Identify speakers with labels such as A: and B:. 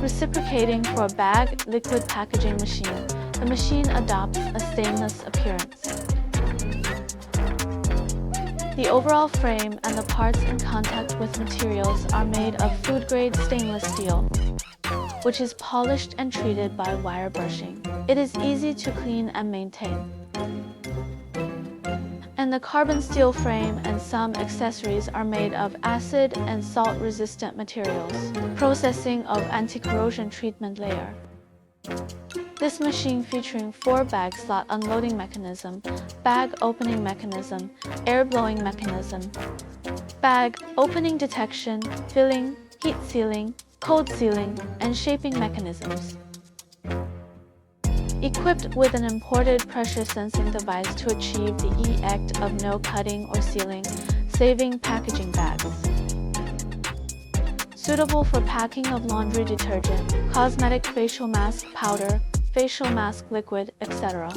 A: Reciprocating for a bag liquid packaging machine. The machine adopts a stainless appearance. The overall frame and the parts in contact with materials are made of food-grade stainless steel, which is polished and treated by wire brushing. It is easy to clean and maintain. And the carbon steel frame and some accessories are made of acid and salt-resistant materials. Processing of anti-corrosion treatment layer. This machine featuring 4 bag slot unloading mechanism, bag opening mechanism, air blowing mechanism, bag opening detection, filling, heat sealing, cold sealing, and shaping mechanisms. Equipped with an imported pressure sensing device to achieve the effect of no cutting or sealing, saving packaging bags. Suitable for packing of laundry detergent, cosmetic facial mask powder, facial mask liquid, etc.